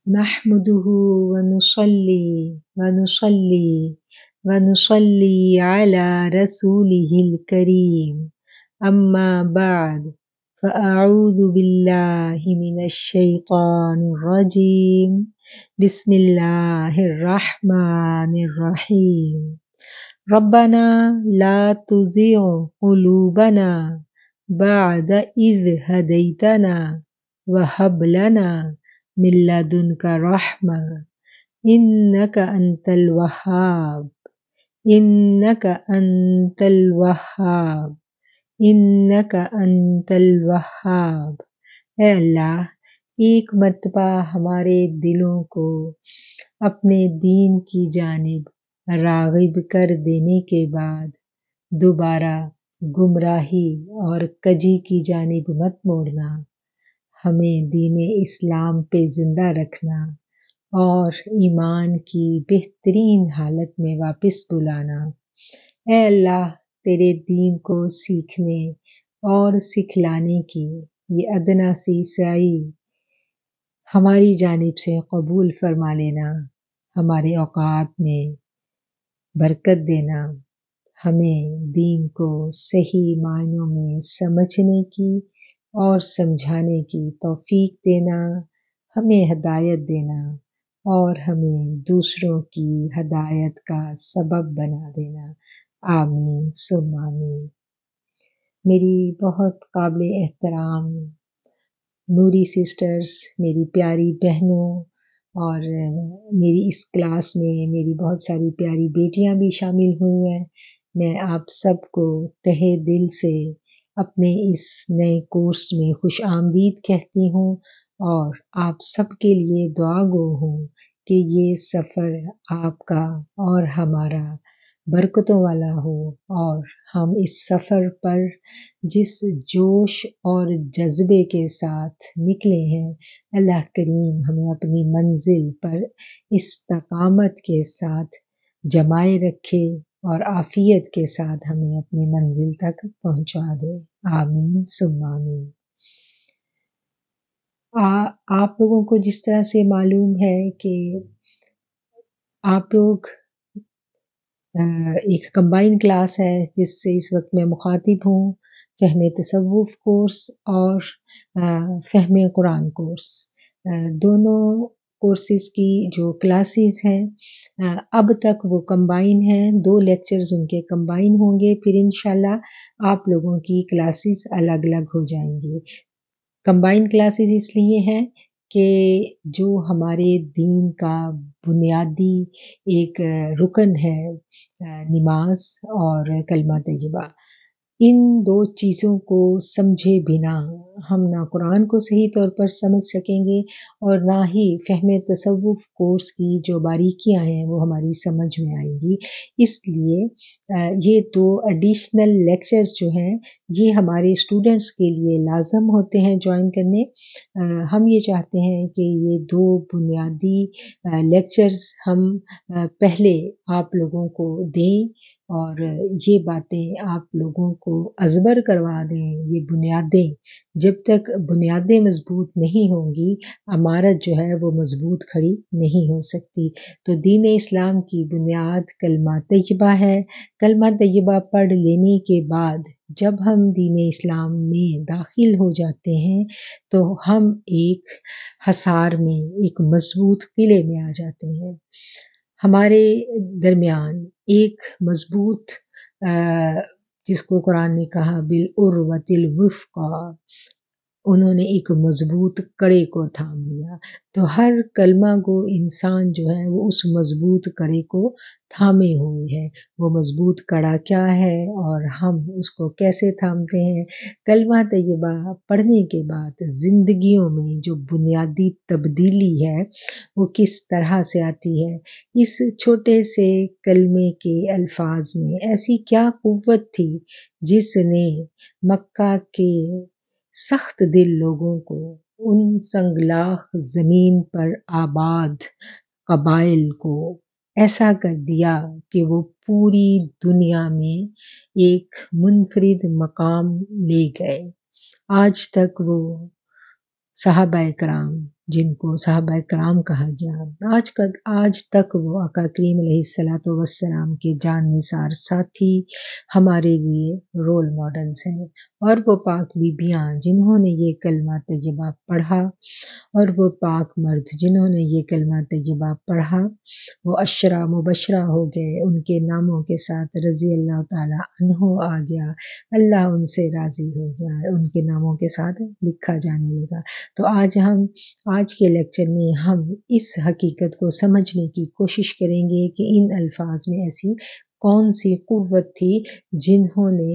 نحمده ونصلي على رسوله الكريم أما بعد فأعوذ بالله من الشيطان الرجيم بسم الله الرحمن الرحيم ربنا لا تزغ قلوبنا بعد إذ هديتنا وهب لنا من لدنك رحمة إنك أنت الوهاب إنك أنت الوهاب إنك أنت الوهاب۔ اے اللہ، ایک مرتبہ ہمارے دلوں کو اپنے دین کی جانب راغب کر دینے کے بعد دوبارہ گمراہی اور کجی کی جانب مت موڑنا، ہمیں دین اسلام پہ زندہ رکھنا اور ایمان کی بہترین حالت میں واپس بلانا۔ اے اللہ، تیرے دین کو سیکھنے اور سکھلانے کی یہ ادنا سی سعی ہماری جانب سے قبول فرما لینا، ہمارے اوقات میں برکت دینا، ہمیں دین کو صحیح معنوں میں سمجھنے کی اور سمجھانے کی توفیق دینا، ہمیں ہدایت دینا اور ہمیں دوسروں کی ہدایت کا سبب بنا دینا، آمین ثم آمین۔ میری بہت قابل احترام نوری سسٹرز، میری پیاری بہنوں اور میری اس کلاس میں میری بہت ساری پیاری بیٹیاں بھی شامل ہوئی ہیں، میں آپ سب کو تہہ دل سے اپنے اس نئے کورس میں خوش آمدید کہتی ہوں اور آپ سب کے لیے دعا گو ہوں کہ یہ سفر آپ کا اور ہمارا برکتوں والا ہو، اور ہم اس سفر پر جس جوش اور جذبے کے ساتھ نکلے ہیں، اللہ کریم ہمیں اپنی منزل پر استقامت کے ساتھ جمائے رکھے اور عافیت کے ساتھ ہمیں اپنی منزل تک پہنچا دے، آمین ثم آمین۔ آپ لوگوں کو جس طرح سے معلوم ہے کہ آپ لوگ ایک کمبائن کلاس ہے جس سے اس وقت میں مخاطب ہوں، فہم تصوف کورس اور فہم قرآن کورس، دونوں کورسز کی جو کلاسز ہیں اب تک وہ کمبائن ہیں، 2 لیکچرز ان کے کمبائن ہوں گے، پھر انشاءاللہ آپ لوگوں کی کلاسز الگ الگ ہو جائیں گی۔ کمبائن کلاسز اس لیے ہیں کہ جو ہمارے دین کا بنیادی ایک رکن ہے، نماز اور کلمہ طیبہ، ان 2 چیزوں کو سمجھے بنا ہم نہ قرآن کو صحیح طور پر سمجھ سکیں گے اور نہ ہی فہم تصوف کورس کی جو باریکیاں ہیں وہ ہماری سمجھ میں آئیں گی۔ اس لیے یہ 2 ایڈیشنل لیکچرز جو ہیں یہ ہمارے اسٹوڈنٹس کے لیے لازم ہوتے ہیں جوائن کرنے۔ ہم یہ چاہتے ہیں کہ یہ 2 بنیادی لیکچرز ہم پہلے آپ لوگوں کو دیں اور یہ باتیں آپ لوگوں کو ازبر کروا دیں، یہ بنیادیں جب تک بنیادیں مضبوط نہیں ہوں گی عمارت جو ہے وہ مضبوط کھڑی نہیں ہو سکتی۔ تو دین اسلام کی بنیاد کلمہ طیبہ ہے، کلمہ طیبہ پڑھ لینے کے بعد جب ہم دین اسلام میں داخل ہو جاتے ہیں تو ہم ایک حصار میں، ایک مضبوط قلعے میں آ جاتے ہیں۔ ہمارے درمیان ایک مضبوط جس کو قرآن نے کہا بالعروۃ الوثقی، انہوں نے ایک مضبوط کڑے کو تھام لیا، تو ہر کلمہ گو انسان جو ہے وہ اس مضبوط کڑے کو تھامے ہوئے ہے۔ وہ مضبوط کڑا کیا ہے اور ہم اس کو کیسے تھامتے ہیں؟ کلمہ طیبہ پڑھنے کے بعد زندگیوں میں جو بنیادی تبدیلی ہے وہ کس طرح سے آتی ہے؟ اس چھوٹے سے کلمے کے الفاظ میں ایسی کیا قوت تھی جس نے مکہ کے سخت دل لوگوں کو ان سنگلاخ زمین پر آباد قبائل کو ایسا کر دیا کہ وہ پوری دنیا میں ایک منفرد مقام لے گئے۔ آج تک وہ صحابہ کرام جن کو صحابہ کرام کہا گیا، آج تک وہ آقا کریم علیہ الصلوۃ والسلام کے جان نثار ساتھی ہمارے لیے رول ماڈلز ہیں، اور وہ پاک بیبیاں جنہوں نے یہ کلمہ طیبہ پڑھا، اور وہ پاک مرد جنہوں نے یہ کلمہ طیبہ پڑھا، وہ عشرہ مبشرہ ہو گئے، ان کے ناموں کے ساتھ رضی اللہ تعالیٰ عنہ آ گیا، اللہ ان سے راضی ہو گیا، ان کے ناموں کے ساتھ لکھا جانے لگا۔ تو آج کے لیکچر میں ہم اس حقیقت کو سمجھنے کی کوشش کریں گے کہ ان الفاظ میں ایسی کون سی قوت تھی جنہوں نے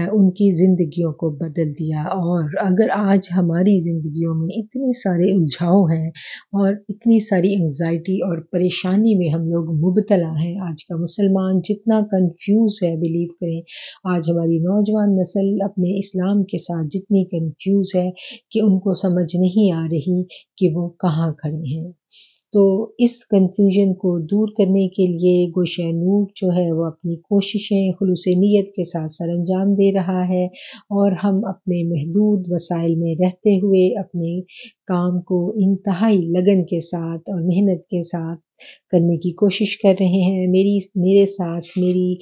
ان کی زندگیوں کو بدل دیا، اور اگر آج ہماری زندگیوں میں اتنے سارے الجھاؤ ہیں اور اتنی ساری انگزائٹی اور پریشانی میں ہم لوگ مبتلا ہیں، آج کا مسلمان جتنا کنفیوز ہے، بلیو کریں آج ہماری نوجوان نسل اپنے اسلام کے ساتھ جتنی کنفیوز ہے کہ ان کو سمجھ نہیں آ رہی کہ وہ کہاں کھڑے ہیں۔ تو اس کنفیوژن کو دور کرنے کے لیے گوشہ نور جو ہے وہ اپنی کوششیں خلوص نیت کے ساتھ سر انجام دے رہا ہے، اور ہم اپنے محدود وسائل میں رہتے ہوئے اپنے کام کو انتہائی لگن کے ساتھ اور محنت کے ساتھ کرنے کی کوشش کر رہے ہیں۔ میرے ساتھ میری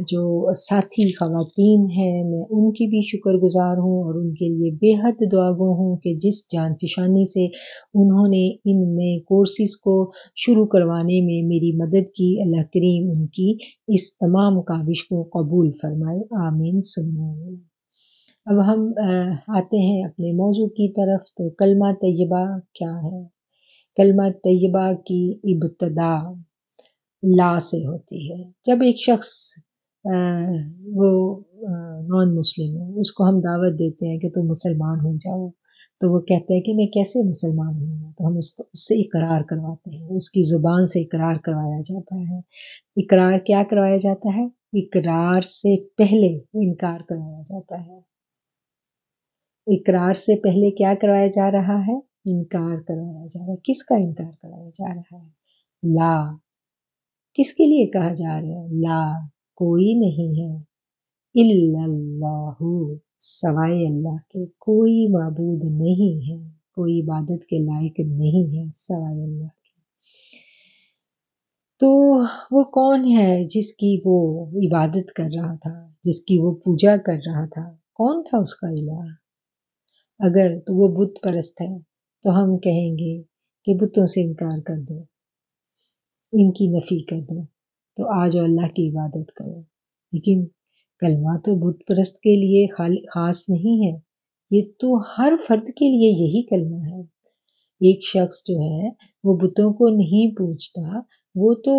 جو ساتھی خواتین ہیں، میں ان کی بھی شکر گزار ہوں اور ان کے لیے بے حد دعا گو ہوں کہ جس جان فشانی سے انہوں نے ان نئے کورسز کو شروع کروانے میں میری مدد کی، اللہ کریم ان کی اس تمام کاوش کو قبول فرمائے، آمین ثم آمین۔ اب ہم آتے ہیں اپنے موضوع کی طرف۔ تو کلمہ طیبہ کیا ہے؟ کلمہ طیبہ کی ابتدا لا سے ہوتی ہے۔ جب ایک شخص وہ نان مسلم ہے، اس کو ہم دعوت دیتے ہیں کہ تم مسلمان ہو جاؤ، تو وہ کہتا ہے کہ میں کیسے مسلمان ہوں گا، تو ہم اس سے اقرار کرواتے ہیں، اس کی زبان سے اقرار کروایا جاتا ہے۔ اقرار کیا کروایا جاتا ہے؟ اقرار سے پہلے انکار کروایا جاتا ہے۔ اقرار سے پہلے کیا کروایا جا رہا ہے؟ انکار کروایا جا رہا ہے۔ کس کا انکار کروایا جا رہا ہے؟ لا۔ کس کے لیے کہا جا رہا ہے؟ لا، کوئی نہیں ہے، الا اللہ، سوائے اللہ کے کوئی معبود نہیں ہے، کوئی عبادت کے لائق نہیں ہے سوائے اللہ کے۔ تو وہ کون ہے جس کی وہ عبادت کر رہا تھا، جس کی وہ پوجا کر رہا تھا؟ کون تھا اس کا الہ؟ اگر تو وہ بت پرست ہے تو ہم کہیں گے کہ بتوں سے انکار کر دو، ان کی نفی کر دو، تو آ جاؤ اللہ کی عبادت کرو۔ لیکن کلمہ تو بت پرست کے لیے خاص نہیں ہے، یہ تو ہر فرد کے لیے یہی کلمہ ہے۔ ایک شخص جو ہے وہ بتوں کو نہیں پوجتا، وہ تو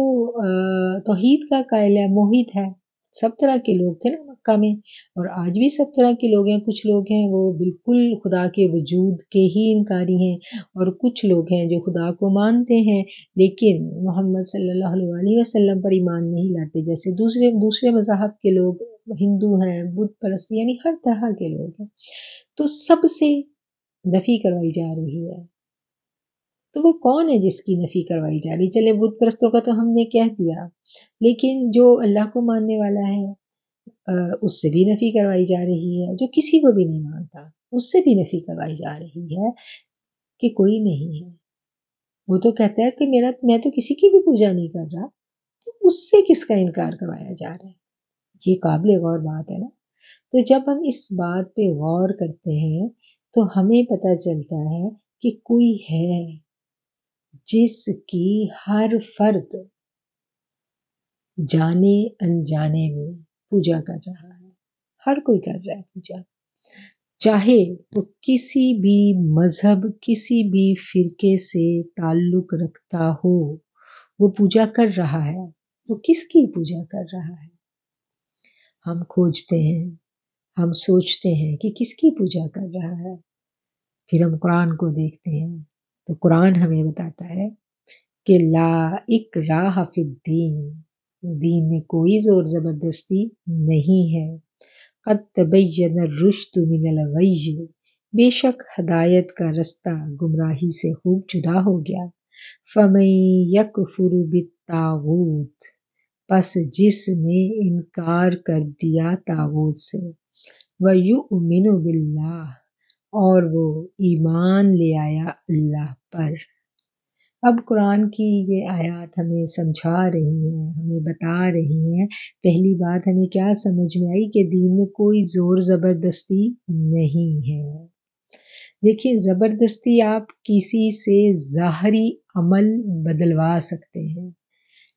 توحید کا قائل ہے، موحد ہے۔ سب طرح کے لوگ تھے نا مکہ میں، اور آج بھی سب طرح کے لوگ ہیں۔ کچھ لوگ ہیں وہ بالکل خدا کے وجود کے ہی انکاری ہیں، اور کچھ لوگ ہیں جو خدا کو مانتے ہیں لیکن محمد صلی اللہ علیہ وسلم پر ایمان نہیں لاتے، جیسے دوسرے مذاہب کے لوگ، ہندو ہیں، بت پرست، یعنی ہر طرح کے لوگ ہیں۔ تو سب سے نفی کروائی جا رہی ہے۔ تو وہ کون ہے جس کی نفی کروائی جا رہی؟ چلے بت پرستوں کا تو ہم نے کہہ دیا، لیکن جو اللہ کو ماننے والا ہے اس سے بھی نفی کروائی جا رہی ہے، جو کسی کو بھی نہیں مانتا اس سے بھی نفی کروائی جا رہی ہے کہ کوئی نہیں ہے۔ وہ تو کہتا ہے کہ میں تو کسی کی بھی پوجا نہیں کر رہا، تو اس سے کس کا انکار کروایا جا رہا ہے؟ یہ قابل غور بات ہے نا۔ تو جب ہم اس بات پہ غور کرتے ہیں تو ہمیں پتہ چلتا ہے کہ کوئی ہے جس کی ہر فرد جانے انجانے میں پوجا کر رہا ہے، ہر کوئی کر رہا ہے پوجا، چاہے وہ کسی بھی مذہب، کسی بھی فرقے سے تعلق رکھتا ہو، وہ پوجا کر رہا ہے۔ وہ کس کی پوجا کر رہا ہے؟ ہم کھوجتے ہیں، ہم سوچتے ہیں کہ کس کی پوجا کر رہا ہے، پھر ہم قرآن کو دیکھتے ہیں تو قرآن ہمیں بتاتا ہے کہ لا اکراہ فی الدین، دین میں کوئی زور زبردستی نہیں ہے، قد تبین الرشد من الغی، بے شک ہدایت کا رستہ گمراہی سے خوب جدا ہو گیا، فمن یکفر بالطاغوت، پس جس نے انکار کر دیا طاغوت سے، وَيُؤْمِنُ بِاللَّهِ، اور وہ ایمان لے آیا اللہ پر۔ اب قرآن کی یہ آیات ہمیں سمجھا رہی ہیں، ہمیں بتا رہی ہیں، پہلی بات ہمیں کیا سمجھ میں آئی کہ دین میں کوئی زور زبردستی نہیں ہے۔ دیکھیں، زبردستی آپ کسی سے ظاہری عمل بدلوا سکتے ہیں،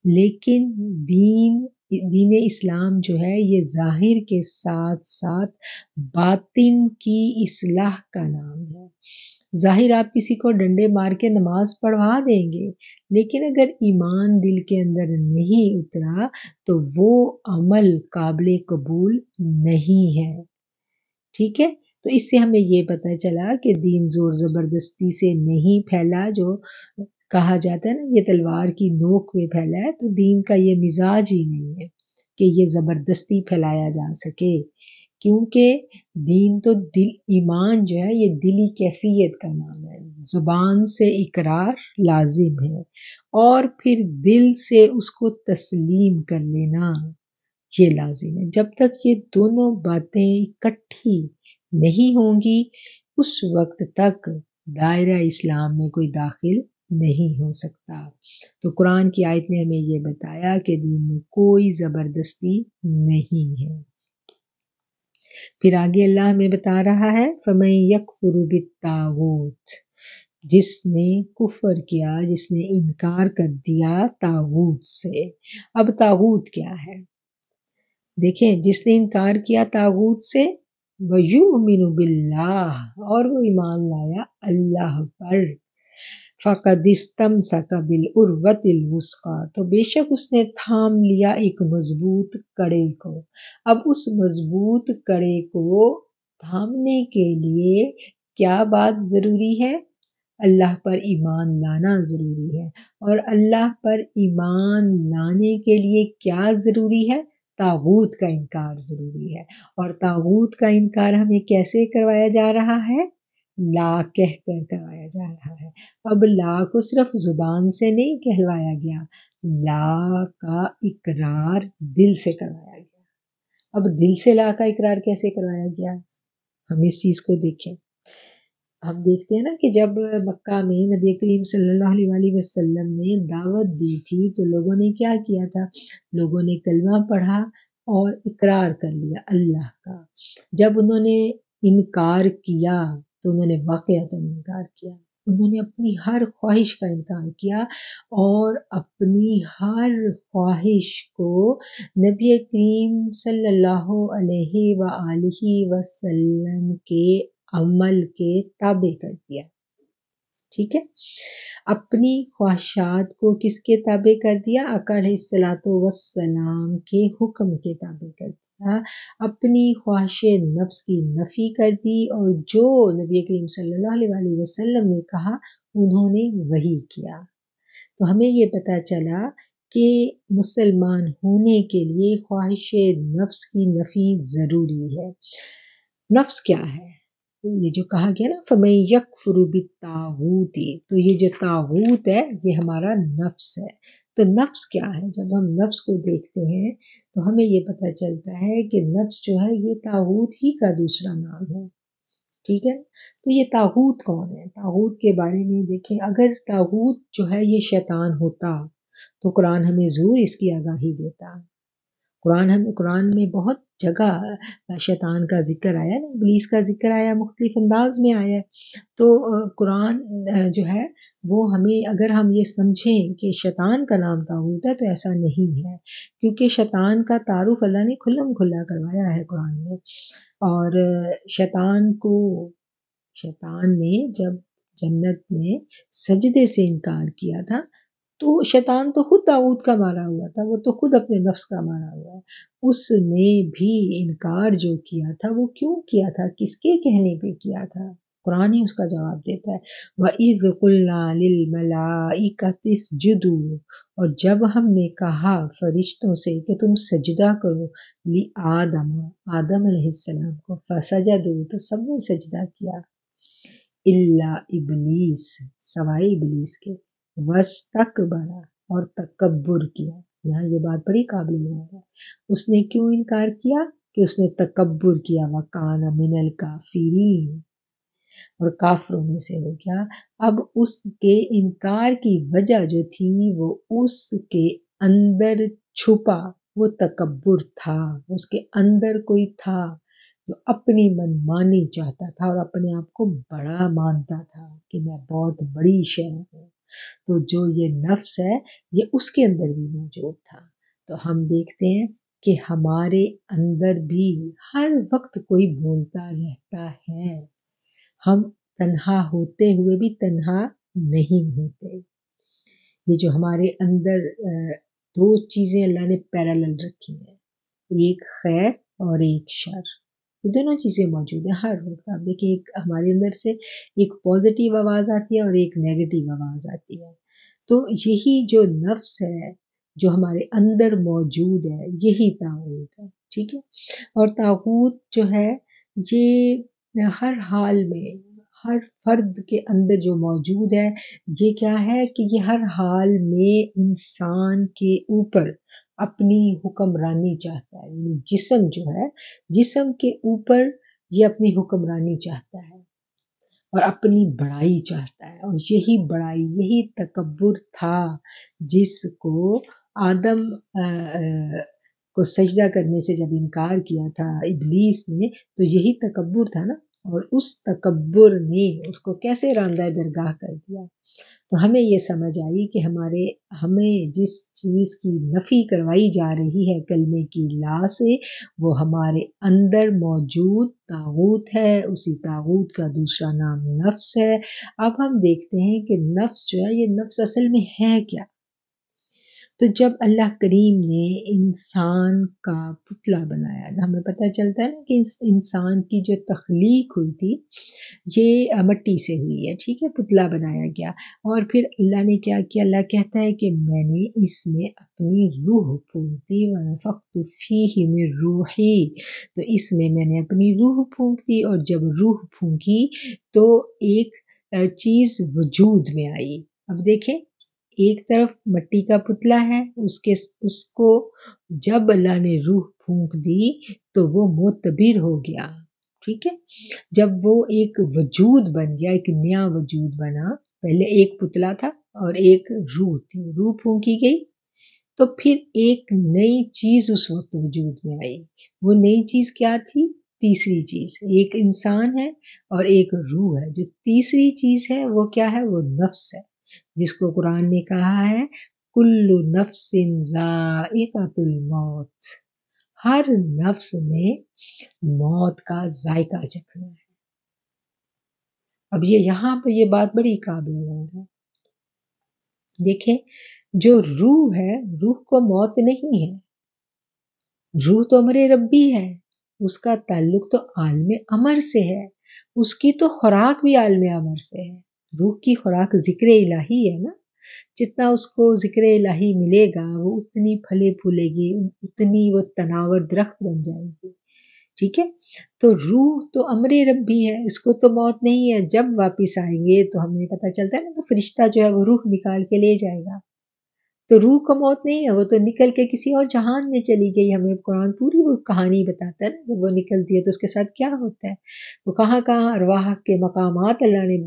لیکن دین اسلام جو ہے یہ ظاہر کے ساتھ ساتھ باطن کی اصلاح کا نام ہے۔ ظاہر آپ کسی کو ڈنڈے مار کے نماز پڑھوا دیں گے، لیکن اگر ایمان دل کے اندر نہیں اترا تو وہ عمل قابل قبول نہیں ہے۔ ٹھیک ہے، تو اس سے ہمیں یہ پتہ چلا کہ دین زور زبردستی سے نہیں پھیلا، جو کہا جاتا ہے نا یہ تلوار کی نوک میں پھیلا ہے، تو دین کا یہ مزاج ہی نہیں ہے کہ یہ زبردستی پھیلایا جا سکے، کیونکہ دین تو ایمان جو ہے یہ دلی کیفیت کا نام ہے، زبان سے اقرار لازم ہے اور پھر دل سے اس کو تسلیم کر لینا یہ لازم ہے۔ جب تک یہ دونوں باتیں اکٹھی نہیں ہوں گی اس وقت تک دائرہ اسلام میں کوئی داخل نہیں ہو سکتا۔ تو قرآن کی آیت نے ہمیں یہ بتایا کہ دین میں کوئی زبردستی نہیں ہے۔ پھر آگے اللہ ہمیں بتا رہا ہے فَمَن يَكْفُرُ بِالطَّاغُوتِ، جس نے کفر کیا، جس نے انکار کر دیا طاغوت سے۔ اب طاغوت کیا ہے؟ دیکھیں، جس نے انکار کیا طاغوت سے، وَيُؤْمِنُ بِاللَّهِ، اور وہ ایمان لایا اللہ پر، فَقَدِ اسْتَمْسَكَ بِالْعُرْوَةِ الْوُثْقَىٰ، تو بے شک اس نے تھام لیا ایک مضبوط کڑے کو۔ اب اس مضبوط کڑے کو تھامنے کے لیے کیا بات ضروری ہے؟ اللہ پر ایمان لانا ضروری ہے، اور اللہ پر ایمان لانے کے لیے کیا ضروری ہے؟ طاغوت کا انکار ضروری ہے۔ اور طاغوت کا انکار ہمیں کیسے کروایا جا رہا ہے؟ لا کہہ کر کروایا جا رہا ہے۔ اب لا کو صرف زبان سے نہیں کہلوایا گیا، لا کا اقرار دل سے کروایا گیا۔ اب دل سے لا کا اقرار کیسے کروایا گیا؟ ہم اس چیز کو دیکھیں۔ ہم دیکھتے ہیں نا کہ جب مکہ میں نبی کریم صلی اللہ علیہ وسلم نے دعوت دی تھی تو لوگوں نے کیا کیا تھا؟ لوگوں نے کلمہ پڑھا اور اقرار کر لیا اللہ کا۔ جب انہوں نے انکار کیا تو انہوں نے واقعتاً انکار کیا، انہوں نے اپنی ہر خواہش کا انکار کیا اور اپنی ہر خواہش کو نبی کریم صلی اللہ علیہ وآلہ وسلم کے عمل کے تابع کر دیا۔ ٹھیک ہے، اپنی خواہشات کو کس کے تابع کر دیا؟ آقا علیہ الصلوۃ والسلام کے حکم کے تابع کر دیا، اپنی خواہش نفس کی نفی کر دی، اور جو نبی کریم صلی اللہ علیہ وسلم نے کہا انہوں نے وہی کیا۔ تو ہمیں یہ پتہ چلا کہ مسلمان ہونے کے لیے خواہش نفس کی نفی ضروری ہے۔ نفس کیا ہے؟ یہ جو کہا گیا نا فَمَن يَكْفُرُ بِالطَّاغُوتِ، تو یہ جو طاغوت ہے یہ ہمارا نفس ہے۔ تو نفس کیا ہے؟ جب ہم نفس کو دیکھتے ہیں تو ہمیں یہ پتہ چلتا ہے کہ نفس جو ہے یہ طاغوت ہی کا دوسرا نام ہے۔ ٹھیک ہے، تو یہ طاغوت کون ہے؟ طاغوت کے بارے میں دیکھیں، اگر طاغوت جو ہے یہ شیطان ہوتا تو قرآن ہمیں ضرور اس کی آگاہی دیتا۔ قرآن میں بہت جگہ شیطان کا ذکر آیا نا، ابلیس کا ذکر آیا، مختلف انداز میں آیا ہے۔ تو قرآن جو ہے وہ ہمیں، اگر ہم یہ سمجھیں کہ شیطان کا نام طاغوت ہے تو ایسا نہیں ہے، کیونکہ شیطان کا تعارف اللہ نے کھلم کھلا کروایا ہے قرآن میں۔ اور شیطان نے جب جنت میں سجدے سے انکار کیا تھا تو شیطان تو خود طاغوت کا مارا ہوا تھا، وہ تو خود اپنے نفس کا مارا ہوا ہے۔ اس نے بھی انکار جو کیا تھا وہ کیوں کیا تھا؟ کس کے کہنے پہ کیا تھا؟ قرآن ہی اس کا جواب دیتا ہے، وَإِذْ قُلْنَا لِلْمَلَائِكَةِ اسْجُدُوا، اور جب ہم نے کہا فرشتوں سے کہ تم سجدہ کرو آدم علیہ السلام کو، فَسَجَدُوا، تو سب نے سجدہ کیا، إِلَّا ابلیس، سوائے ابلیس کے، وَاسْتَكْبَرَ، اور تکبر کیا۔ یہاں یہ بات بڑی قابل غور ہے، اس نے کیوں انکار کیا؟ کہ اس نے تکبر کیا، وَكَانَ مِنَ الْكَافِرِينَ، اور کافروں میں سے ہو گیا۔ اب اس کے انکار کی وجہ جو تھی وہ اس کے اندر چھپا وہ تکبر تھا، اس کے اندر کوئی تھا جو اپنی منمانی چاہتا تھا اور اپنے آپ کو بڑا مانتا تھا کہ میں بہت بڑی شے ہوں۔ تو جو یہ نفس ہے یہ اس کے اندر بھی موجود تھا۔ تو ہم دیکھتے ہیں کہ ہمارے اندر بھی ہر وقت کوئی بولتا رہتا ہے، ہم تنہا ہوتے ہوئے بھی تنہا نہیں ہوتے۔ یہ جو ہمارے اندر دو چیزیں اللہ نے پیرالل رکھی ہیں، ایک خیر اور ایک شر، یہ دونوں چیزیں موجود ہیں ہر وقت۔ آپ دیکھیں ایک ہمارے اندر سے ایک پازیٹیو آواز آتی ہے اور ایک نیگیٹو آواز آتی ہے۔ تو یہی جو نفس ہے جو ہمارے اندر موجود ہے یہی طاغوت ہے، ٹھیک ہے۔ اور طاغوت جو ہے یہ ہر حال میں ہر فرد کے اندر جو موجود ہے، یہ کیا ہے کہ یہ ہر حال میں انسان کے اوپر اپنی حکمرانی چاہتا ہے، یعنی جسم جو ہے، جسم کے اوپر یہ اپنی حکمرانی چاہتا ہے اور اپنی بڑائی چاہتا ہے۔ اور یہی بڑائی، یہی تکبر تھا جس کو آدم کو سجدہ کرنے سے جب انکار کیا تھا ابلیس نے، تو یہی تکبر تھا نا، اور اس تکبر نے اس کو کیسے راندہ درگاہ کر دیا۔ تو ہمیں یہ سمجھ آئی کہ ہمیں جس چیز کی نفی کروائی جا رہی ہے کلمے کی لا سے، وہ ہمارے اندر موجود طاغوت ہے، اسی طاغوت کا دوسرا نام نفس ہے۔ اب ہم دیکھتے ہیں کہ نفس جو ہے، یہ نفس اصل میں ہے کیا؟ تو جب اللہ کریم نے انسان کا پتلا بنایا، ہمیں پتہ چلتا ہے نا کہ انسان کی جو تخلیق ہوئی تھی یہ مٹی سے ہوئی ہے، ٹھیک ہے، پتلا بنایا گیا، اور پھر اللہ نے کیا کیا؟ اللہ کہتا ہے کہ میں نے اس میں اپنی روح پھونک دی، وَنَفَخْتُ فِيهِ مِن رُوحِي، تو اس میں نے اپنی روح پھونک دی، اور جب روح پھونکی تو ایک چیز وجود میں آئی۔ اب دیکھیں، ایک طرف مٹی کا پتلا ہے، اس کو جب اللہ نے روح پھونک دی تو وہ معتبر ہو گیا، ٹھیک ہے۔ جب وہ ایک وجود بن گیا، ایک نیا وجود بنا، پہلے ایک پتلا تھا اور ایک روح تھی، روح پھونکی گئی تو پھر ایک نئی چیز اس وقت وجود میں آئی۔ وہ نئی چیز کیا تھی؟ تیسری چیز، ایک انسان ہے اور ایک روح ہے۔ جو تیسری چیز ہے وہ کیا ہے؟ وہ نفس ہے، جس کو قرآن نے کہا ہے کل نفس ذائقۃ الموت، ہر نفس میں موت کا ذائقہ چکھنا ہے۔ اب یہاں پہ یہ بات بڑی قابل غور ہے۔ دیکھیں، جو روح ہے، روح کو موت نہیں ہے، روح تو امر ربی ہے، اس کا تعلق تو عالم امر سے ہے، اس کی تو خوراک بھی عالم امر سے ہے۔ روح کی خوراک ذکر الہی ہے نا، جتنا اس کو ذکر الہی ملے گا وہ اتنی پھلے پھولے گی، اتنی وہ تناور درخت بن جائے گی، ٹھیک ہے۔ تو روح تو امر ربی ہے، اس کو تو موت نہیں ہے۔ جب واپس آئیں گے تو ہمیں پتہ چلتا ہے نا کہ فرشتہ جو ہے وہ روح نکال کے لے جائے گا، تو روح کو موت نہیں ہے، وہ تو نکل کے کسی اور جہان میں چلی گئی۔ ہمیں قرآن پوری وہ کہانی بتاتا ہے نا، جب وہ نکلتی ہے تو اس کے ساتھ کیا ہوتا ہے، وہ کہاں کہاں ارواح کے مقامات اللہ نے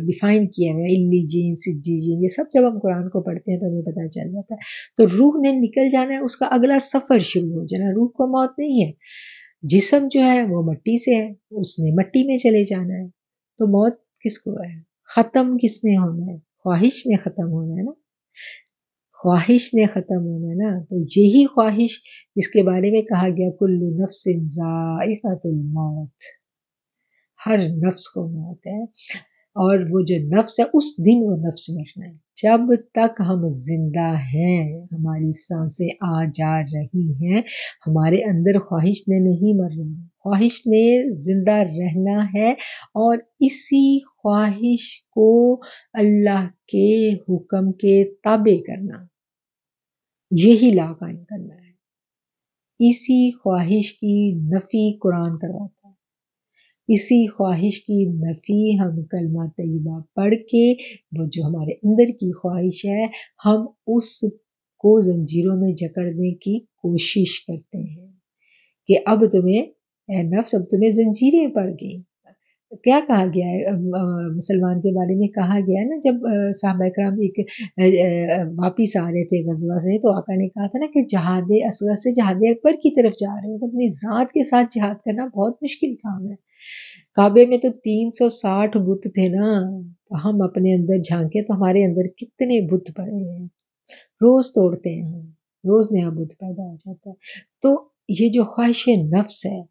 ڈیفائن کیے ہیں، علیین، سجین، یہ سب جب ہم قرآن کو پڑھتے ہیں تو ہمیں پتہ چل جاتا ہے۔ تو روح نے نکل جانا ہے، اس کا اگلا سفر شروع ہو جانا ہے۔ روح کو موت نہیں ہے، جسم جو ہے وہ مٹی سے ہے، اس نے مٹی میں چلے جانا ہے۔ تو موت کس کو ہے؟ ختم کس نے ہونا ہے؟ خواہش نے ختم ہونا ہے نا، خواہش نے ختم ہونا ہے نا۔ تو یہی خواہش جس کے بارے میں کہا گیا کل نفس ذائقۃ الموت، ہر نفس کو موت ہے، اور وہ جو نفس ہے اس دن وہ نفس مرنا ہے۔ جب تک ہم زندہ ہیں، ہماری سانسیں آ جا رہی ہیں، ہمارے اندر خواہش نے نہیں مرنا، خواہش نے زندہ رہنا ہے، اور اسی خواہش کو اللہ کے حکم کے تابع کرنا، یہی لا قائم کرنا ہے۔ اسی خواہش کی نفی قرآن کرواتا ہے، اسی خواہش کی نفی ہم کلمہ طیبہ پڑھ کے، وہ جو ہمارے اندر کی خواہش ہے، ہم اس کو زنجیروں میں جکڑنے کی کوشش کرتے ہیں کہ اب تمہیں اے نفس، اب تمہیں زنجیریں پڑ گئی، کیا کہا گیا ہے مسلمان کے بارے میں کہا گیا ہے نا، جب صحابہ کرام ایک واپس آ رہے تھے غزوہ سے، تو آقا نے کہا تھا نا کہ جہاد اصغر سے جہاد اکبر کی طرف جا رہے ہیں، تو اپنی ذات کے ساتھ جہاد کرنا بہت مشکل کام ہے۔ کعبے میں تو 360 بت تھے نا، تو ہم اپنے اندر جھانکے تو ہمارے اندر کتنے بت پڑے ہیں، روز توڑتے ہیں ہم، روز نیا بت پیدا ہو جاتا ہے۔ تو یہ جو خواہش نفس ہے،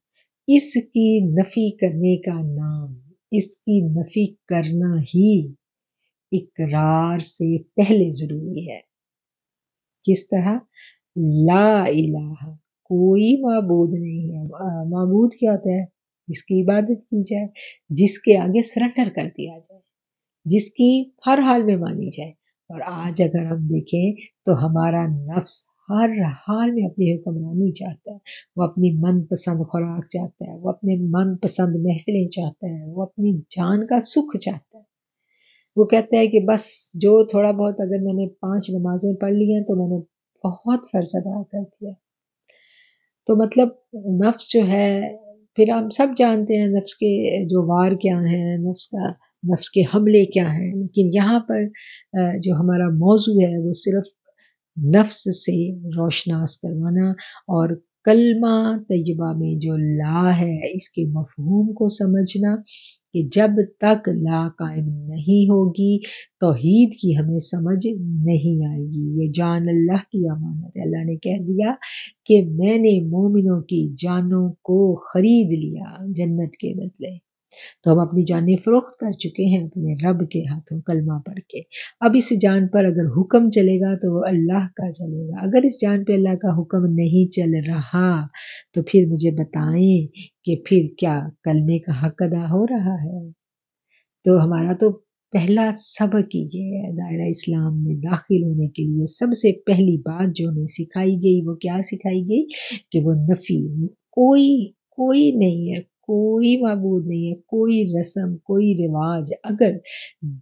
اس کی نفی کرنے کا نام، اس کی نفی کرنا ہی اقرار سے پہلے ضروری ہے۔ کس طرح؟ لا الہ، کوئی معبود نہیں ہے۔ معبود کیا ہوتا ہے؟ جس کی عبادت کی جائے، جس کے آگے سرنڈر کر دیا جائے، جس کی ہر حال میں مانی جائے۔ اور آج اگر ہم دیکھیں تو ہمارا نفس ہر حال میں اپنی حکمرانی چاہتا ہے، وہ اپنی من پسند خوراک چاہتا ہے، وہ اپنے من پسند محفلیں چاہتا ہے، وہ اپنی جان کا سکھ چاہتا ہے۔ وہ کہتا ہے کہ بس جو تھوڑا بہت اگر میں نے 5 نمازیں پڑھ لی ہیں تو میں نے بہت فرض ادا کر دیا۔ تو مطلب نفس جو ہے، پھر ہم سب جانتے ہیں نفس کے جو وار کیا ہیں، نفس کے حملے کیا ہیں، لیکن یہاں پر جو ہمارا موضوع ہے وہ صرف نفس سے روشناس کروانا اور کلمہ طیبہ میں جو لا ہے اس کے مفہوم کو سمجھنا، کہ جب تک لا قائم نہیں ہوگی توحید کی ہمیں سمجھ نہیں آئے گی۔ یہ جان اللہ کی امانت ہے۔ اللہ نے کہہ دیا کہ میں نے مومنوں کی جانوں کو خرید لیا جنت کے بدلے، تو ہم اپنی جانیں فروخت کر چکے ہیں اپنے رب کے ہاتھوں کلمہ پڑھ کے۔ اب اس جان پر اگر حکم چلے گا تو وہ اللہ کا چلے گا، اگر اس جان پہ اللہ کا حکم نہیں چل رہا تو پھر مجھے بتائیں کہ پھر کیا کلمے کا حق ادا ہو رہا ہے؟ تو ہمارا تو پہلا سبق یہ ہے دائرہ اسلام میں داخل ہونے کے لیے، سب سے پہلی بات جو ہمیں سکھائی گئی وہ کیا سکھائی گئی؟ کہ وہ نفی، کوئی نہیں ہے، کوئی معبود نہیں ہے، کوئی رسم، کوئی رواج اگر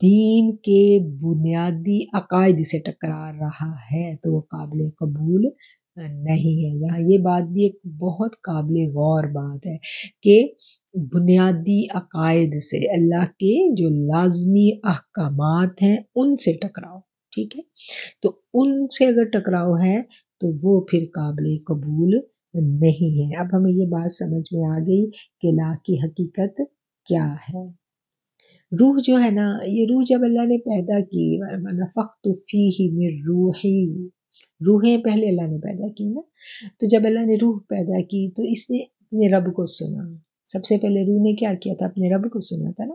دین کے بنیادی عقائد سے ٹکرا رہا ہے تو وہ قابل قبول نہیں ہے۔ یہاں یہ بات بھی ایک بہت قابل غور بات ہے کہ بنیادی عقائد سے، اللہ کے جو لازمی احکامات ہیں ان سے ٹکراؤ، ٹھیک ہے؟ تو ان سے اگر ٹکراؤ ہے تو وہ پھر قابل قبول نہیں ہے۔ اب ہمیں یہ بات سمجھ میں آ گئی کہ لا کی حقیقت کیا ہے۔ روح جو ہے نا، یہ روح جب اللہ نے پیدا کی، نفخت فیہ من روحی، روحیں پہلے اللہ نے پیدا کی نا، تو جب اللہ نے روح پیدا کی تو اس نے اپنے رب کو سنا۔ سب سے پہلے روح نے کیا کیا تھا؟ اپنے رب کو سنا تھا نا۔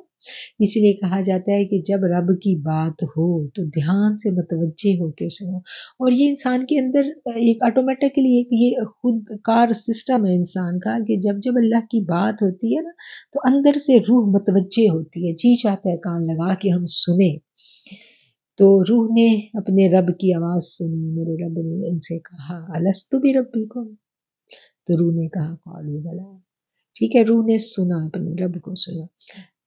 اسی لیے کہا جاتا ہے کہ جب رب کی بات ہو تو دھیان سے متوجہ ہو کے سنو، اور یہ انسان کے اندر ایک آٹومیٹکلی ایک یہ خود کار سسٹم ہے انسان کا کہ جب جب اللہ کی بات ہوتی ہے نا تو اندر سے روح متوجہ ہوتی ہے، جی چاہتا ہے کان لگا کے ہم سنیں۔ تو روح نے اپنے رب کی آواز سنی، میرے رب نے ان سے کہا الست بربکم، تو روح نے کہا قالوا بلی، ٹھیک ہے، روح نے سنا، اپنے رب کو سنا۔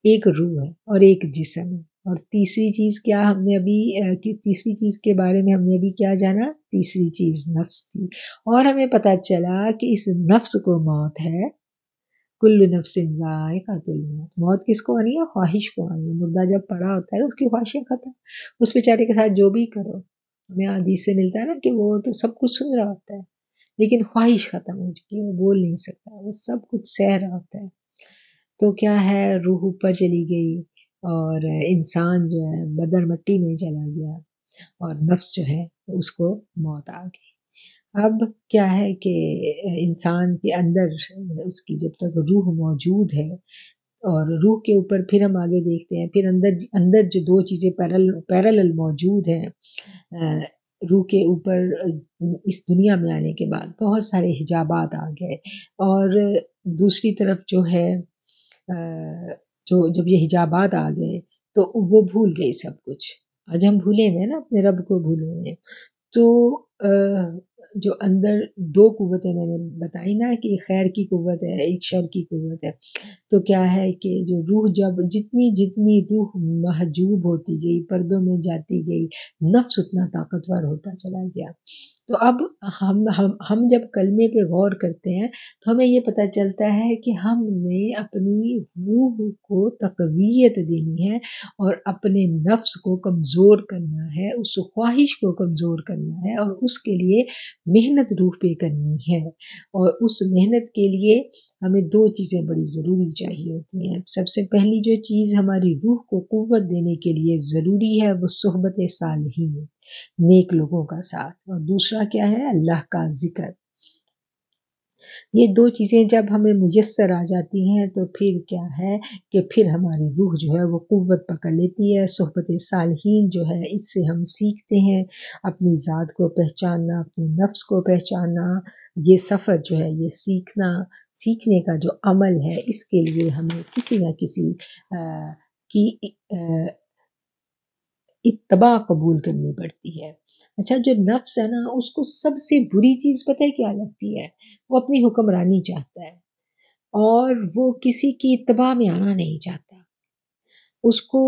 ایک روح ہے اور ایک جسم ہے، اور تیسری چیز کیا ہم نے ابھی تیسری چیز کے بارے میں ہم نے ابھی کیا جانا؟ تیسری چیز نفس تھی، اور ہمیں پتہ چلا کہ اس نفس کو موت ہے، کل نفس ذائقۃ الموت، موت کس کو آنی ہے؟ خواہش کو آنی ہے۔ مردہ جب پڑا ہوتا ہے تو اس کی خواہشیں ختم، اس بیچارے کے ساتھ جو بھی کرو، ہمیں حدیث سے ملتا ہے نا کہ وہ تو سب کچھ سن رہا ہوتا ہے لیکن خواہش ختم ہو چکی ہے، وہ بول نہیں سکتا، وہ سب کچھ سہ رہا ہوتا ہے۔ تو کیا ہے، روح اوپر چلی گئی اور انسان جو ہے بدن مٹی میں چلا گیا، اور نفس جو ہے اس کو موت آ گئی۔ اب کیا ہے کہ انسان کے اندر اس کی جب تک روح موجود ہے، اور روح کے اوپر پھر ہم آگے دیکھتے ہیں، پھر اندر جو دو چیزیں پیرالل موجود ہیں، روح کے اوپر اس دنیا میں آنے کے بعد بہت سارے حجابات آ گئے، اور دوسری طرف جو ہے جب یہ حجابات آ گئے تو وہ بھول گئی سب کچھ۔ آج ہم بھولے ہوئے ہیں نا، اپنے رب کو بھولے ہوئے ہیں۔ تو جو اندر دو قوتیں میں نے بتائی نا کہ ایک خیر کی قوت ہے، ایک شر کی قوت ہے، تو کیا ہے کہ جو روح جب جتنی روح محجوب ہوتی گئی، پردوں میں جاتی گئی، نفس اتنا طاقتور ہوتا چلا گیا۔ تو اب ہم جب کلمے پہ غور کرتے ہیں تو ہمیں یہ پتہ چلتا ہے کہ ہم نے اپنی روح کو تقویت دینی ہے اور اپنے نفس کو کمزور کرنا ہے، اس خواہش کو کمزور کرنا ہے، اور اس کے لیے محنت روح پہ کرنی ہے۔ اور اس محنت کے لیے ہمیں دو چیزیں بڑی ضروری چاہیے ہوتی ہیں۔ سب سے پہلی جو چیز ہماری روح کو قوت دینے کے لیے ضروری ہے وہ صحبت صالحین، نیک لوگوں کا ساتھ، اور دوسرا کیا ہے؟ اللہ کا ذکر۔ یہ دو چیزیں جب ہمیں میسر آ جاتی ہیں تو پھر کیا ہے کہ پھر ہماری روح جو ہے وہ قوت پکڑ لیتی ہے۔ صحبت صالحین جو ہے اس سے ہم سیکھتے ہیں اپنی ذات کو پہچاننا، اپنے نفس کو پہچاننا۔ یہ سفر جو ہے، یہ سیکھنے کا جو عمل ہے، اس کے لیے ہمیں کسی نہ کسی کی اتباع قبول کرنی پڑتی ہے۔ اچھا، جو نفس ہے نا، اس کو سب سے بری چیز پتہ ہے کیا لگتی ہے؟ وہ اپنی حکمرانی چاہتا ہے اور وہ کسی کی اتباع میں آنا نہیں چاہتا۔ اس کو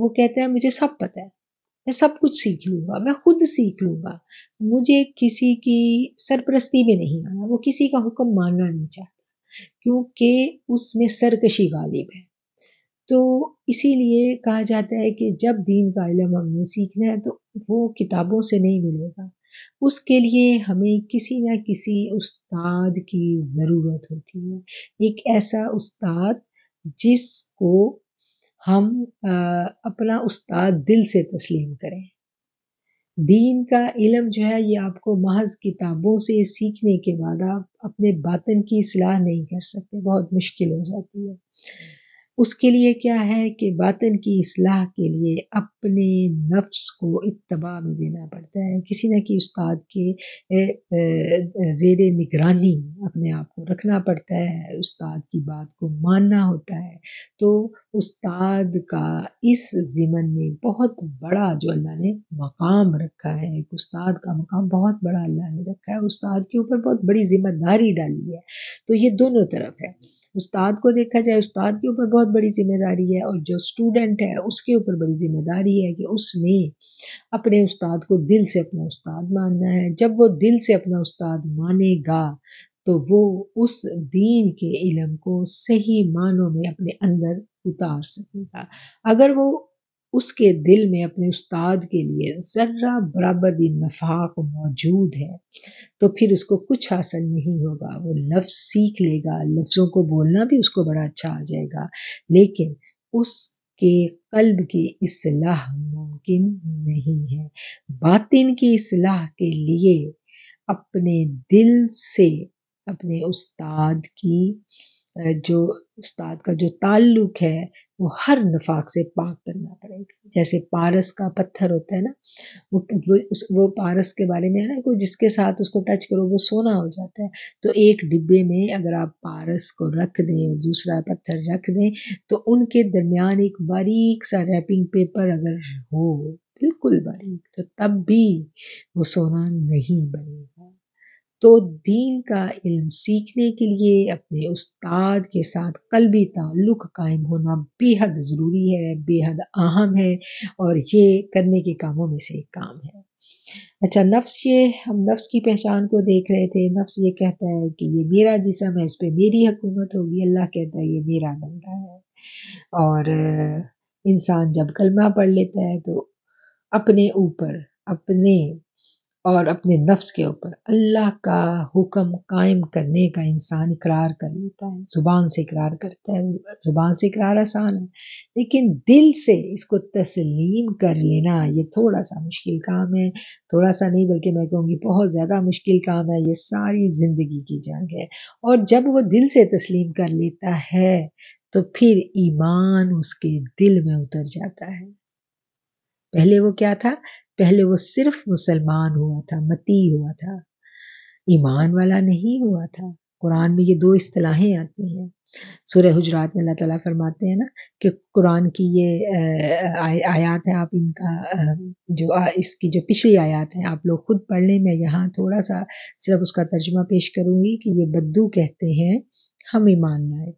وہ کہتا ہے مجھے سب پتہ ہے، میں سب کچھ سیکھ لوں گا، میں خود سیکھ لوں گا، مجھے کسی کی سرپرستی میں نہیں آنا۔ وہ کسی کا حکم ماننا نہیں چاہتا کیونکہ اس میں سرکشی غالب ہے۔ تو اسی لیے کہا جاتا ہے کہ جب دین کا علم ہم نے سیکھنا ہے تو وہ کتابوں سے نہیں ملے گا، اس کے لیے ہمیں کسی نہ کسی استاد کی ضرورت ہوتی ہے۔ ایک ایسا استاد جس کو ہم اپنا استاد دل سے تسلیم کریں۔ دین کا علم جو ہے یہ آپ کو محض کتابوں سے سیکھنے کے بعد آپ اپنے باطن کی اصلاح نہیں کر سکتے، بہت مشکل ہو جاتی ہے۔ اس کے لیے کیا ہے کہ باطن کی اصلاح کے لیے اپنے نفس کو اتباع میں دینا پڑتا ہے، کسی نہ کسی استاد کے زیر نگرانی اپنے آپ کو رکھنا پڑتا ہے، استاد کی بات کو ماننا ہوتا ہے۔ تو استاد کا اس ضمن میں بہت بڑا جو اللہ نے مقام رکھا ہے، ایک استاد کا مقام بہت بڑا اللہ نے رکھا ہے، استاد کے اوپر بہت بڑی ذمہ داری ڈالی ہے۔ تو یہ دونوں طرف ہے، استاد کو دیکھا جائے استاد کے اوپر بہت بڑی ذمہ داری ہے، اور جو اسٹوڈنٹ ہے اس کے اوپر بڑی ذمہ داری ہے کہ اس نے اپنے استاد کو دل سے اپنا استاد ماننا ہے۔ جب وہ دل سے اپنا استاد مانے گا تو وہ اس دین کے علم کو صحیح معنوں میں اپنے اندر اتار سکے گا۔ اگر وہ اس کے دل میں اپنے استاد کے لیے ذرہ برابر بھی نفاق موجود ہے تو پھر اس کو کچھ حاصل نہیں ہوگا۔ وہ لفظ سیکھ لے گا، لفظوں کو بولنا بھی اس کو بڑا اچھا آ جائے گا، لیکن اس کے قلب کی اصلاح ممکن نہیں ہے۔ باطن کی اصلاح کے لیے اپنے دل سے اپنے استاد کا جو تعلق ہے وہ ہر نفاق سے پاک کرنا پڑے گا۔ جیسے پارس کا پتھر ہوتا ہے نا، وہ پارس کے بارے میں ہے نا، کوئی جس کے ساتھ اس کو ٹچ کرو وہ سونا ہو جاتا ہے۔ تو ایک ڈبے میں اگر آپ پارس کو رکھ دیں اور دوسرا پتھر رکھ دیں تو ان کے درمیان ایک باریک سا ریپنگ پیپر اگر ہو، بالکل باریک، تو تب بھی وہ سونا نہیں بنے گا۔ تو دین کا علم سیکھنے کے لیے اپنے استاد کے ساتھ قلبی تعلق قائم ہونا بے حد ضروری ہے، بے حد اہم ہے، اور یہ کرنے کے کاموں میں سے ایک کام ہے۔ اچھا، ہم نفس کی پہچان کو دیکھ رہے تھے۔ نفس یہ کہتا ہے کہ یہ میرا جسم ہے، اس پہ میری حکومت ہوگی۔ اللہ کہتا ہے یہ میرا بندہ ہے۔ اور انسان جب کلمہ پڑھ لیتا ہے تو اپنے اوپر اور اپنے نفس کے اوپر اللہ کا حکم قائم کرنے کا انسان اقرار کر لیتا ہے، زبان سے اقرار کرتا ہے۔ زبان سے اقرار آسان ہے، لیکن دل سے اس کو تسلیم کر لینا یہ تھوڑا سا مشکل کام ہے۔ تھوڑا سا نہیں بلکہ میں کہوں گی بہت زیادہ مشکل کام ہے، یہ ساری زندگی کی جنگ ہے۔ اور جب وہ دل سے تسلیم کر لیتا ہے تو پھر ایمان اس کے دل میں اتر جاتا ہے۔ پہلے وہ کیا تھا؟ پہلے وہ صرف مسلمان ہوا تھا، متی ہوا تھا، ایمان والا نہیں ہوا تھا۔ قرآن میں یہ دو اصطلاحیں آتی ہیں۔ سورہ حجرات میں اللہ تعالیٰ فرماتے ہیں نا کہ قرآن کی یہ آیات ہیں، آپ ان کا اس کی جو پچھلی آیات ہیں آپ لوگ خود پڑھ لیں۔ میں یہاں تھوڑا سا صرف اس کا ترجمہ پیش کروں گی کہ یہ بدو کہتے ہیں ہم ایمان لائے،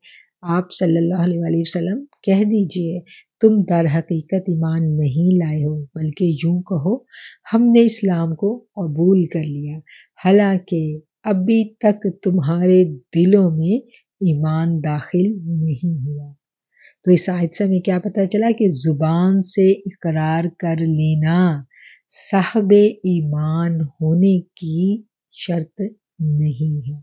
آپ صلی اللہ علیہ وآلہ وسلم کہہ دیجئے تم در حقیقت ایمان نہیں لائے ہو، بلکہ یوں کہو ہم نے اسلام کو قبول کر لیا، حالانکہ ابھی تک تمہارے دلوں میں ایمان داخل نہیں ہوا۔ تو اس آیت سے ہمیں کیا پتہ چلا کہ زبان سے اقرار کر لینا صاحب ایمان ہونے کی شرط نہیں ہے۔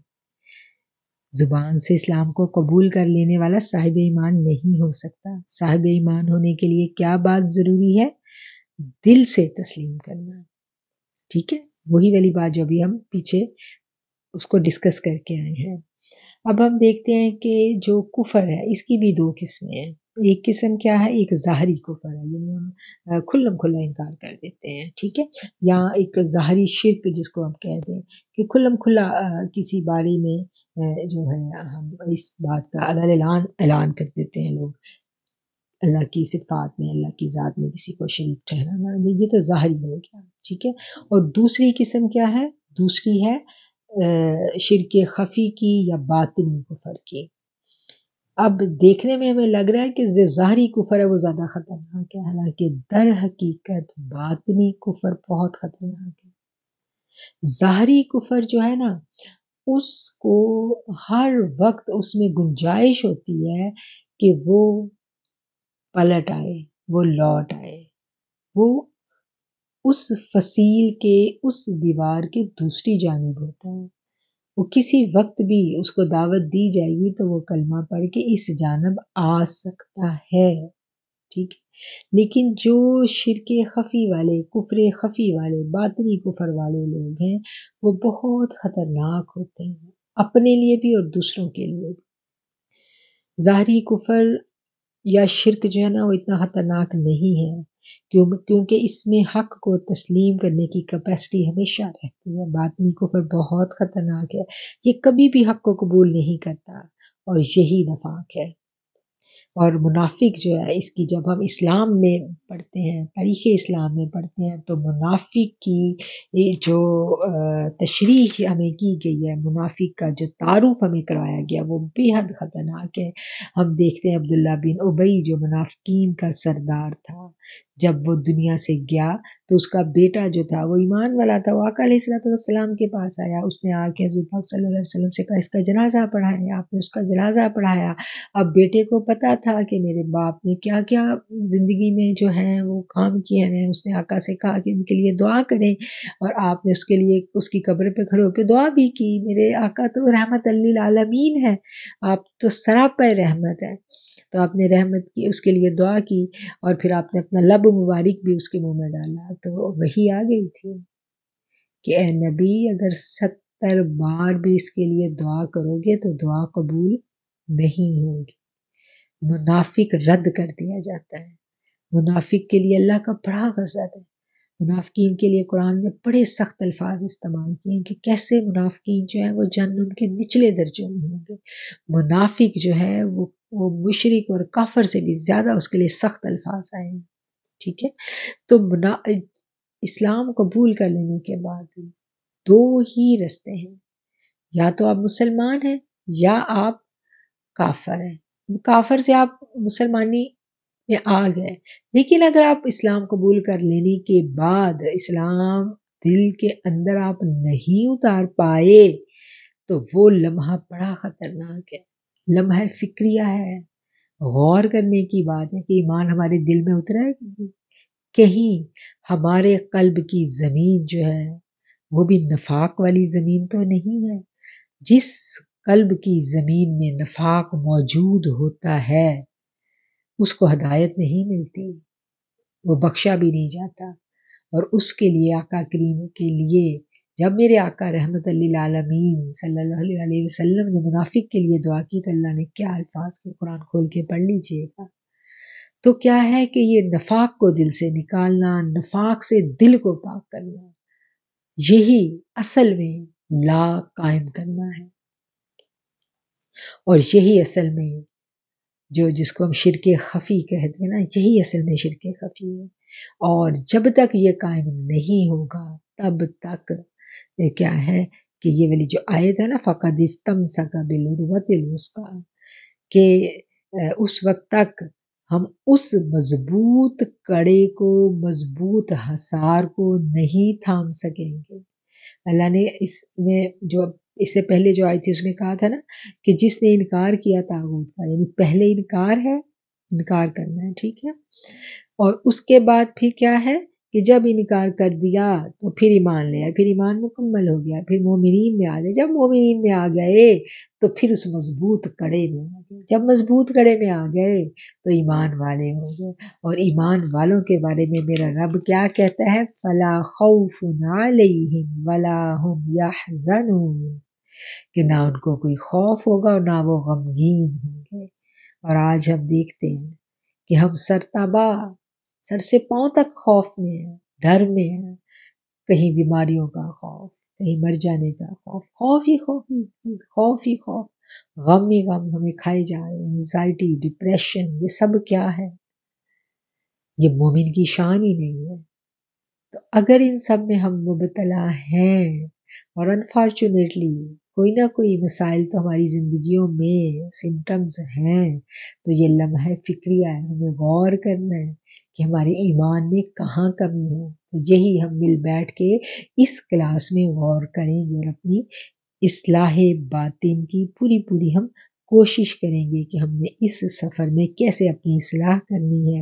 زبان سے اسلام کو قبول کر لینے والا صاحب ایمان نہیں ہو سکتا۔ صاحب ایمان ہونے کے لیے کیا بات ضروری ہے؟ دل سے تسلیم کرنا، ٹھیک ہے، وہی والی بات جو ابھی ہم پیچھے اس کو ڈسکس کر کے آئے ہیں۔ اب ہم دیکھتے ہیں کہ جو کفر ہے اس کی بھی دو قسمیں ہیں۔ ایک قسم کیا ہے؟ ایک ظاہری کفر ہے، یعنی ہم کھلم کھلا انکار کر دیتے ہیں، ٹھیک ہے، یا ایک ظاہری شرک جس کو ہم کہہ دیں کہ کھلم کھلا کسی بارے میں جو ہے ہم اس بات کا اعلان کر دیتے ہیں لوگ، اللہ کی صفات میں، اللہ کی ذات میں کسی کو شریک ٹھہرانا، یہ تو ظاہری ہو گیا، ٹھیک ہے۔ اور دوسری قسم کیا ہے؟ دوسری ہے شرک خفی کی یا باطنی کفر کی۔ اب دیکھنے میں ہمیں لگ رہا ہے کہ جو ظاہری کفر ہے وہ زیادہ خطرناک ہے، حالانکہ در حقیقت باطنی کفر بہت خطرناک ہے۔ ظاہری کفر جو ہے نا، اس کو ہر وقت اس میں گنجائش ہوتی ہے کہ وہ پلٹ آئے، وہ لوٹ آئے، وہ اس فصیل کے، اس دیوار کے دوسری جانب ہوتا ہے، وہ کسی وقت بھی اس کو دعوت دی جائے گی تو وہ کلمہ پڑھ کے اس جانب آ سکتا ہے، ٹھیک ہے۔ لیکن جو شرک خفی والے، کفر خفی والے، باطنی کفر والے لوگ ہیں وہ بہت خطرناک ہوتے ہیں، اپنے لیے بھی اور دوسروں کے لیے بھی۔ ظاہری کفر یا شرک جو ہے نا وہ اتنا خطرناک نہیں ہے، کیونکہ اس میں حق کو تسلیم کرنے کی کیپیسٹی ہمیشہ رہتی ہے۔ باطنی کفر بہت خطرناک ہے، یہ کبھی بھی حق کو قبول نہیں کرتا، اور یہی نفاق ہے۔ اور منافق جو ہے، اس کی جب ہم اسلام میں پڑھتے ہیں، تاریخ اسلام میں پڑھتے ہیں، تو منافق کی جو تشریح ہمیں کی گئی ہے، منافق کا جو تعارف ہمیں کروایا گیا وہ بے حد خطرناک ہے۔ ہم دیکھتے ہیں عبداللہ بن ابی جو منافقین کا سردار تھا، جب وہ دنیا سے گیا تو اس کا بیٹا جو تھا وہ ایمان والا تھا، وہ آقا علیہ السلام کے پاس آیا، اس نے آ کے حضور پاک صلی اللہ علیہ وسلم سے کہا اس کا جنازہ پڑھایا، آپ نے اس کا جنازہ پڑھایا۔ اب بیٹے کو پتا تھا کہ میرے باپ نے کیا کیا زندگی میں جو ہے وہ کام کیے ہیں، اس نے آقا سے کہا کہ ان کے لیے دعا کریں، اور آپ نے اس کے لیے اس کی قبر پہ کھڑے ہو کے دعا بھی کی، میرے آقا تو رحمت للعالمین ہے، آپ تو سراپے رحمت ہے، تو آپ نے رحمت کی، اس کے لیے دعا کی، اور پھر آپ نے اپنا لب مبارک بھی اس کے منہ میں ڈالا، تو وہی آ گئی تھی کہ اے نبی اگر 70 بار بھی اس کے لیے دعا کرو گے تو دعا قبول نہیں ہوگی۔ منافق رد کر دیا جاتا ہے، منافق کے لیے اللہ کا بڑا غضب ہے۔ منافقین کے لیے قرآن میں بڑے سخت الفاظ استعمال کیے ہیں کہ کیسے منافقین جو ہیں وہ جہنم کے نچلے درجوں میں ہوں گے۔ منافق جو ہے وہ مشرک اور کافر سے بھی زیادہ اس کے لیے سخت الفاظ آئے ہیں، ٹھیک ہے۔ تو اسلام قبول کر لینے کے بعد دو ہی رستے ہیں، یا تو آپ مسلمان ہیں یا آپ کافر ہیں۔ کافر سے آپ مسلمانی میں آ گئے، لیکن اگر آپ اسلام قبول کر لینے کے بعد اسلام دل کے اندر آپ نہیں اتار پائے تو وہ لمحہ بڑا خطرناک ہے، لمحہ فکریہ ہے، غور کرنے کی بات ہے کہ ایمان ہمارے دل میں اترا ہے، کہیں ہمارے قلب کی زمین جو ہے وہ بھی نفاق والی زمین تو نہیں ہے۔ جس قلب کی زمین میں نفاق موجود ہوتا ہے اس کو ہدایت نہیں ملتی، وہ بخشا بھی نہیں جاتا، اور اس کے لیے آقا کریم کے لیے جب میرے آقا رحمت للعالمین صلی اللہ علیہ وسلم نے منافق کے لیے دعا کی تو اللہ نے کیا الفاظ کے، قرآن کھول کے پڑھ لیجئے گا، تو کیا ہے کہ یہ نفاق کو دل سے نکالنا، نفاق سے دل کو پاک کرنا، یہی اصل میں لا قائم کرنا ہے، اور یہی اصل میں جس کو ہم شرک خفی کہتے ہیں نا، یہی اصل میں شرک خفی ہے، اور جب تک یہ قائم نہیں ہوگا تب تک کیا ہے کہ یہ والی جو آیت ہے نا فَقَدِ اسْتَمْسَكَ بِالْعُرْوَةِ الْوُثْقَىٰ، کہ اس وقت تک ہم اس مضبوط کڑے کو، مضبوط حصار کو نہیں تھام سکیں گے۔ اللہ نے اس میں جو اس سے پہلے جو آئی تھی اس میں کہا تھا نا کہ جس نے انکار کیا طاغوت کا، یعنی پہلے انکار ہے، انکار کرنا ہے، ٹھیک ہے، اور اس کے بعد پھر کیا ہے کہ جب انکار کر دیا تو پھر ایمان لے آئے، پھر ایمان مکمل ہو گیا، پھر مومنین میں آ گئے، جب مومنین میں آ گئے تو پھر اس مضبوط کڑے میں آ گئے، جب مضبوط کڑے میں آ گئے تو ایمان والے ہو گئے۔ اور ایمان والوں کے بارے میں میرا رب کیا کہتا ہے؟ فَلَا خَوْفٌ عَلَيْهِمْ وَلَا هُمْ يَحْزَنُونَ، کہ نہ ان کو کوئی خوف ہوگا اور نہ وہ غمگین ہوں گے۔ اور آج ہم دیکھتے ہیں کہ ہم سر سے پاؤں تک خوف میں ہیں، ڈر میں ہیں، کہیں بیماریوں کا خوف، کہیں مر جانے کا خوف، خوف ہی خوف، خوف ہی خوف، غم ہی غم ہمیں کھائے جا رہے ہیں، انزائٹی، ڈپریشن، یہ سب کیا ہے؟ یہ مومن کی شان ہی نہیں ہے۔ تو اگر ان سب میں ہم مبتلا ہیں اور انفارچونیٹلی کوئی نہ کوئی مسائل تو ہماری زندگیوں میں سمٹمز ہیں، تو یہ لمحہ فکریہ ہے، ہمیں غور کرنا ہے کہ ہمارے ایمان میں کہاں کمی ہے۔ تو یہی ہم مل بیٹھ کے اس کلاس میں غور کریں گے اور اپنی اصلاح باطن کی پوری ہم کوشش کریں گے کہ ہم نے اس سفر میں کیسے اپنی اصلاح کرنی ہے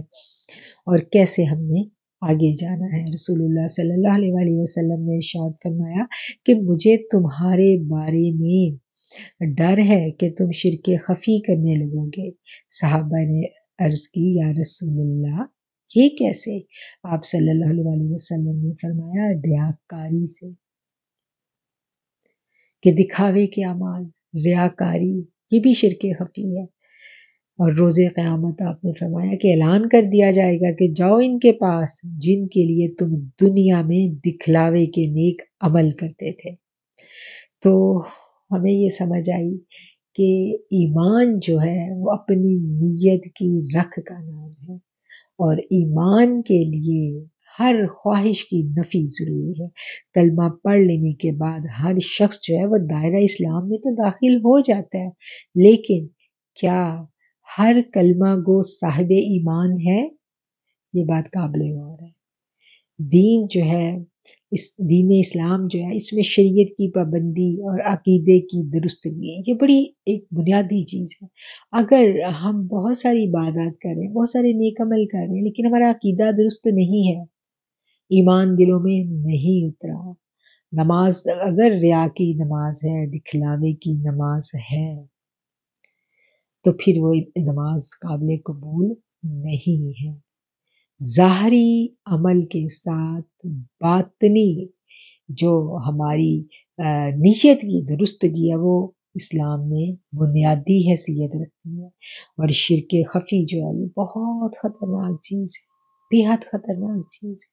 اور کیسے ہم نے آگے جانا ہے۔ رسول اللہ صلی اللہ علیہ وآلہ وسلم نے ارشاد فرمایا کہ مجھے تمہارے بارے میں ڈر ہے کہ تم شرک خفی کرنے لگو گے۔ صحابہ نے عرض کی یا رسول اللہ یہ کیسے؟ آپ صلی اللہ علیہ وآلہ وسلم نے فرمایا ریاکاری سے، کہ دکھاوے کے اعمال، ریاکاری، یہ بھی شرک خفی ہے۔ اور روز قیامت آپ نے فرمایا کہ اعلان کر دیا جائے گا کہ جاؤ ان کے پاس جن کے لیے تم دنیا میں دکھلاوے کے نیک عمل کرتے تھے۔ تو ہمیں یہ سمجھ آئی کہ ایمان جو ہے وہ اپنی نیت کی رکھ کا نام ہے، اور ایمان کے لیے ہر خواہش کی نفی ضروری ہے۔ کلمہ پڑھ لینے کے بعد ہر شخص جو ہے وہ دائرہ اسلام میں تو داخل ہو جاتا ہے، لیکن کیا ہر کلمہ گو صاحب ایمان ہے؟ یہ بات قابل غور ہے۔ دین جو ہے، اس دین اسلام جو ہے، اس میں شریعت کی پابندی اور عقیدے کی درستگی، یہ بڑی ایک بنیادی چیز ہے۔ اگر ہم بہت ساری عبادات کر رہے ہیں، بہت سارے نیک عمل کر رہے ہیں، لیکن ہمارا عقیدہ درست نہیں ہے، ایمان دلوں میں نہیں اترا، نماز اگر ریا کی نماز ہے، دکھلاوے کی نماز ہے، تو پھر وہ نماز قابل قبول نہیں ہے۔ ظاہری عمل کے ساتھ باطنی جو ہماری نیت کی درستگی ہے وہ اسلام میں بنیادی حیثیت رکھتی ہے۔ اور شرک خفی جو ہے یہ بہت خطرناک چیز ہے، بے حد خطرناک چیز ہے۔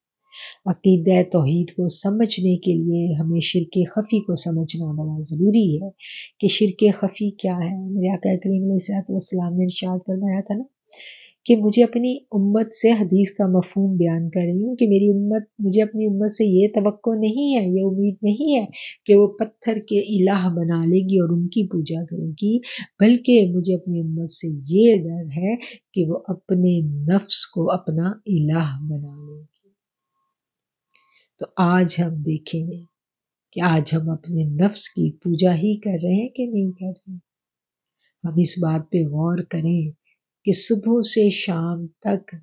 عقیدہ توحید کو سمجھنے کے لیے ہمیں شرک خفی کو سمجھنا بڑا ضروری ہے کہ شرک خفی کیا ہے۔ میرے آقا کریم علیہ السلام نے ارشاد فرمایا تھا نا کہ مجھے اپنی امت سے حدیث کا مفہوم بیان کر رہی ہوں کہ میری امت، مجھے اپنی امت سے یہ توقع نہیں ہے، یہ امید نہیں ہے کہ وہ پتھر کے الہ بنا لے گی اور ان کی پوجا کرے گی، بلکہ مجھے اپنی امت سے یہ ڈر ہے کہ وہ اپنے نفس کو اپنا الہ بنا لے گی۔ تو آج ہم دیکھیں گے کہ آج ہم اپنے نفس کی پوجا ہی کر رہے ہیں کہ نہیں کر رہے ہیں۔ ہم اس بات پہ غور کریں کہ صبح سے شام تک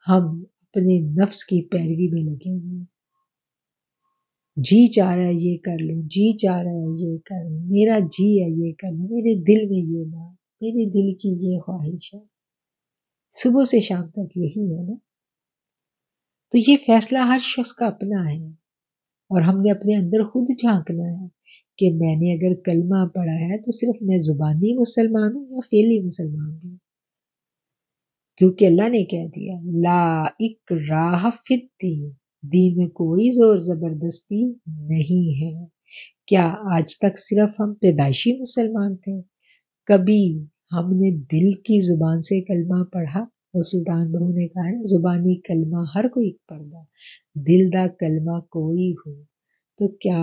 ہم اپنے نفس کی پیروی میں لگے ہوئے ہیں۔ جی چاہ رہا ہے یہ کر لوں، جی چاہ رہا ہے یہ کر لوں، میرا جی ہے یہ کر لوں، میرے دل میں یہ بات، میرے دل کی یہ خواہش ہے، صبح سے شام تک یہی ہے نا۔ تو یہ فیصلہ ہر شخص کا اپنا ہے، اور ہم نے اپنے اندر خود جھانکنا ہے کہ میں نے اگر کلمہ پڑھا ہے تو صرف میں زبانی مسلمان ہوں یا فعلی مسلمان ہوں، کیونکہ اللہ نے کہہ دیا لا اکراہ فی الدین، دین میں کوئی زور زبردستی نہیں ہے۔ کیا آج تک صرف ہم پیدائشی مسلمان تھے؟ کبھی ہم نے دل کی زبان سے کلمہ پڑھا؟ وہ سلطان بہو نے کہا ہے زبانی کلمہ ہر کوئی پڑھتا، دل دا کلمہ کوئی ہو۔ تو کیا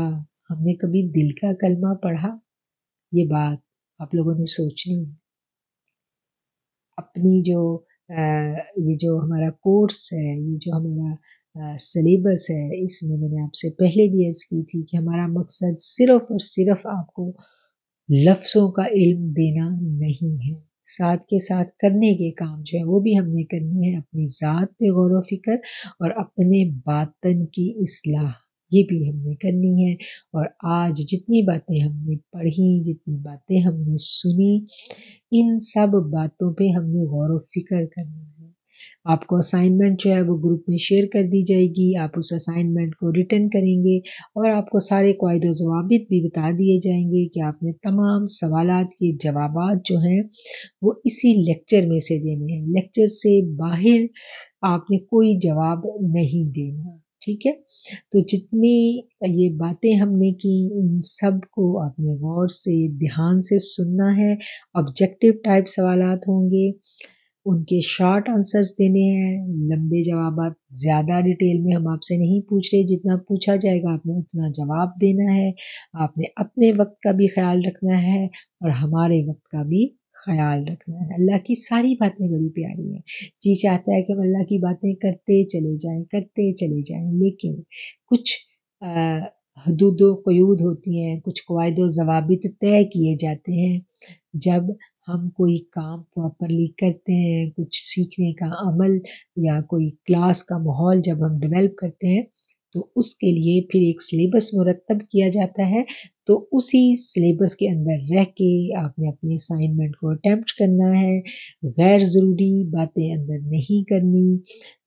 ہم نے کبھی دل کا کلمہ پڑھا؟ یہ بات آپ لوگوں نے سوچنی ہے۔ اپنی جو یہ جو ہمارا کورس ہے، یہ جو ہمارا سلیبس ہے، اس میں نے آپ سے پہلے بھی عرض کی تھی کہ ہمارا مقصد صرف اور صرف آپ کو لفظوں کا علم دینا نہیں ہے، ساتھ کے ساتھ کرنے کے کام جو ہے وہ بھی ہم نے کرنے ہیں، اپنی ذات پہ غور و فکر اور اپنے باطن کی اصلاح یہ بھی ہم نے کرنی ہے۔ اور آج جتنی باتیں ہم نے پڑھی، جتنی باتیں ہم نے سنی، ان سب باتوں پہ ہم نے غور و فکر کرنا ہے۔ آپ کو اسائنمنٹ جو ہے وہ گروپ میں شیئر کر دی جائے گی، آپ اس اسائنمنٹ کو ریٹرن کریں گے اور آپ کو سارے قواعد و ضوابط بھی بتا دیے جائیں گے کہ آپ نے تمام سوالات کے جوابات جو ہیں وہ اسی لیکچر میں سے دینے ہیں، لیکچر سے باہر آپ نے کوئی جواب نہیں دینا، ٹھیک ہے؟ تو جتنی یہ باتیں ہم نے کی ان سب کو آپ نے غور سے دھیان سے سننا ہے۔ آبجیکٹیو ٹائپ سوالات ہوں گے، ان کے شارٹ آنسرز دینے ہیں، لمبے جوابات زیادہ ڈیٹیل میں ہم آپ سے نہیں پوچھ رہے، جتنا پوچھا جائے گا آپ نے اتنا جواب دینا ہے۔ آپ نے اپنے وقت کا بھی خیال رکھنا ہے اور ہمارے وقت کا بھی خیال رکھنا ہے۔ اللہ کی ساری باتیں بڑی پیاری ہیں، جی چاہتا ہے کہ ہم اللہ کی باتیں کرتے چلے جائیں، لیکن کچھ حدود و قیود ہوتی ہیں، کچھ قواعد و ضوابط طے کیے جاتے ہیں۔ جب ہم کوئی کام پراپرلی کرتے ہیں، کچھ سیکھنے کا عمل یا کوئی کلاس کا ماحول جب ہم ڈیولپ کرتے ہیں تو اس کے لیے پھر ایک سلیبس مرتب کیا جاتا ہے، تو اسی سلیبس کے اندر رہ کے آپ نے اپنی اسائنمنٹ کو اٹیمپٹ کرنا ہے، غیر ضروری باتیں اندر نہیں کرنی،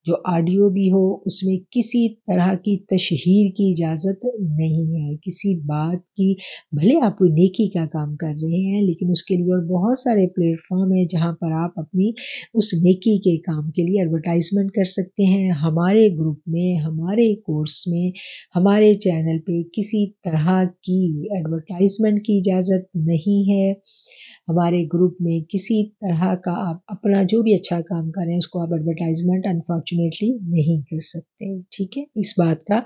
جو آڈیو بھی ہو اس میں کسی طرح کی تشہیر کی اجازت نہیں ہے، کسی بات کی، بھلے آپ کوئی نیکی کا کام کر رہے ہیں لیکن اس کے لیے اور بہت سارے پلیٹ فارم ہیں جہاں پر آپ اپنی اس نیکی کے کام کے لیے ایڈورٹائزمنٹ کر سکتے ہیں۔ ہمارے گروپ میں، ہمارے کورس میں، ہمارے چینل پہ کسی طرح کی ایڈورٹائزمنٹ کی اجازت نہیں ہے۔ ہمارے گروپ میں کسی طرح کا آپ اپنا جو بھی اچھا کام کر رہے ہیں اس کو آپ ایڈورٹائزمنٹ انفارچونیٹلی نہیں کر سکتے، ٹھیک ہے؟ اس بات کا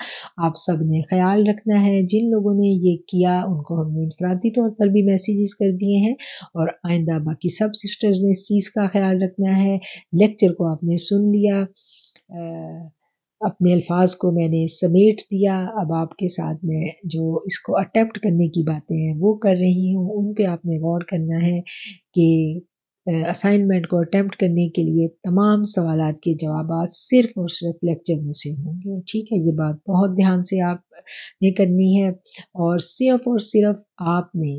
آپ سب نے خیال رکھنا ہے۔ جن لوگوں نے یہ کیا ان کو ہم نے انفرادی طور پر بھی میسیجز کر دیے ہیں، اور آئندہ باقی سب سسٹرز نے اس چیز کا خیال رکھنا ہے۔ لیکچر کو آپ نے سن لیا، اپنے الفاظ کو میں نے سمیٹ دیا، اب آپ کے ساتھ میں جو اس کو اٹیمپٹ کرنے کی باتیں ہیں وہ کر رہی ہوں، ان پہ آپ نے غور کرنا ہے کہ اسائنمنٹ کو اٹیمپٹ کرنے کے لیے تمام سوالات کے جوابات صرف اور صرف لیکچر میں سے ہوں گے، ٹھیک ہے؟ یہ بات بہت دھیان سے آپ نے کرنی ہے، اور صرف آپ نے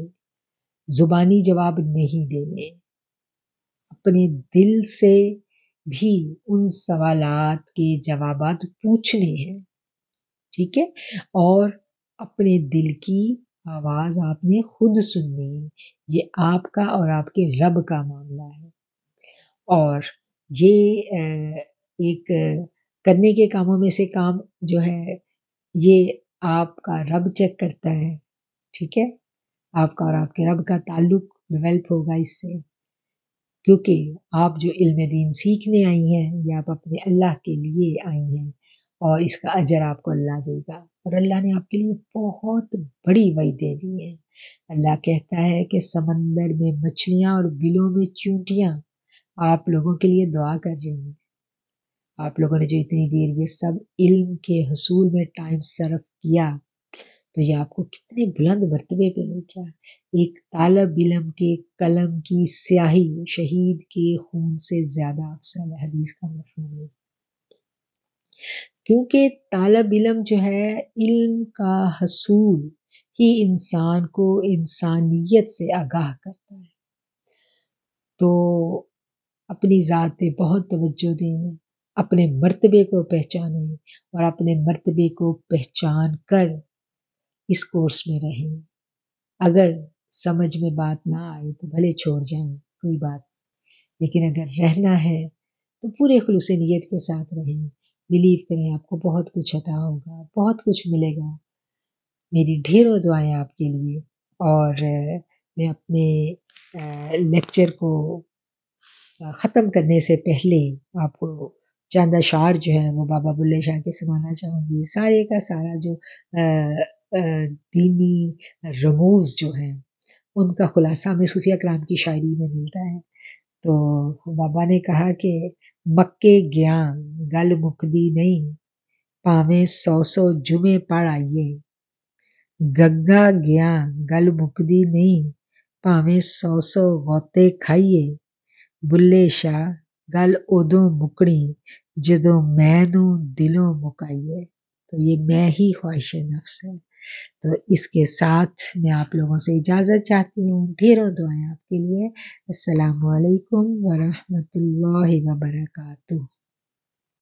زبانی جواب نہیں دینے، اپنے دل سے بھی ان سوالات کے جوابات پوچھنے ہیں، ٹھیک ہے؟ اور اپنے دل کی آواز آپ نے خود سننی ہے، یہ آپ کا اور آپ کے رب کا معاملہ ہے، اور یہ ایک کرنے کے کاموں میں سے کام جو ہے یہ آپ کا رب چیک کرتا ہے، ٹھیک ہے؟ آپ کا اور آپ کے رب کا تعلق ڈیولپ ہوگا اس سے، کیونکہ آپ جو علم دین سیکھنے آئی ہیں یہ آپ اپنے اللہ کے لیے آئی ہیں، اور اس کا اجر آپ کو اللہ دے گا، اور اللہ نے آپ کے لیے بہت بڑی وعدے دی ہیں۔ اللہ کہتا ہے کہ سمندر میں مچھلیاں اور بلوں میں چیونٹیاں آپ لوگوں کے لیے دعا کر رہی ہیں۔ آپ لوگوں نے جو اتنی دیر یہ سب علم کے حصول میں ٹائم صرف کیا تو یہ آپ کو کتنے بلند مرتبے پہ لے گیا۔ ایک طالب علم کے قلم کی سیاہی شہید کے خون سے زیادہ افضل ہے، حدیث کا مفہوم ہے، کیونکہ طالب علم جو ہے علم کا حصول ہی انسان کو انسانیت سے آگاہ کرتا ہے۔ تو اپنی ذات پہ بہت توجہ دیں، اپنے مرتبے کو پہچانیں، اور اپنے مرتبے کو پہچان کر اس کورس میں رہیں۔ اگر سمجھ میں بات نہ آئے تو بھلے چھوڑ جائیں، کوئی بات نہیں، لیکن اگر رہنا ہے تو پورے خلوص نیت کے ساتھ رہیں، بلیو کریں آپ کو بہت کچھ عطا ہوگا، بہت کچھ ملے گا۔ میری ڈھیروں دعائیں آپ کے لیے، اور میں اپنے لیکچر کو ختم کرنے سے پہلے آپ کو چند اشعار جو ہیں وہ بابا بلے شاہ کے سنانا چاہوں گی۔ سارے کا سارا جو دینی رموز جو ہیں ان کا خلاصہ ہمیں صوفیہ کرام کی شاعری میں ملتا ہے۔ تو بابا نے کہا کہ مکے گیا گل مکدی نہیں، پاویں 100 جمعے پڑھ آئیے، گنگا گیا گل مکدی نہیں، پاویں 100 غوطے کھائیے، بلے شاہ گل ادوں مکڑی جدوں میں نوں دلوں مکائیے۔ تو یہ میں ہی خواہش نفس ہے۔ تو اس کے ساتھ میں آپ لوگوں سے اجازت چاہتی ہوں، ڈھیروں دعائیں آپ کے لیے۔ السلام علیکم ورحمۃ اللہ وبرکاتہ۔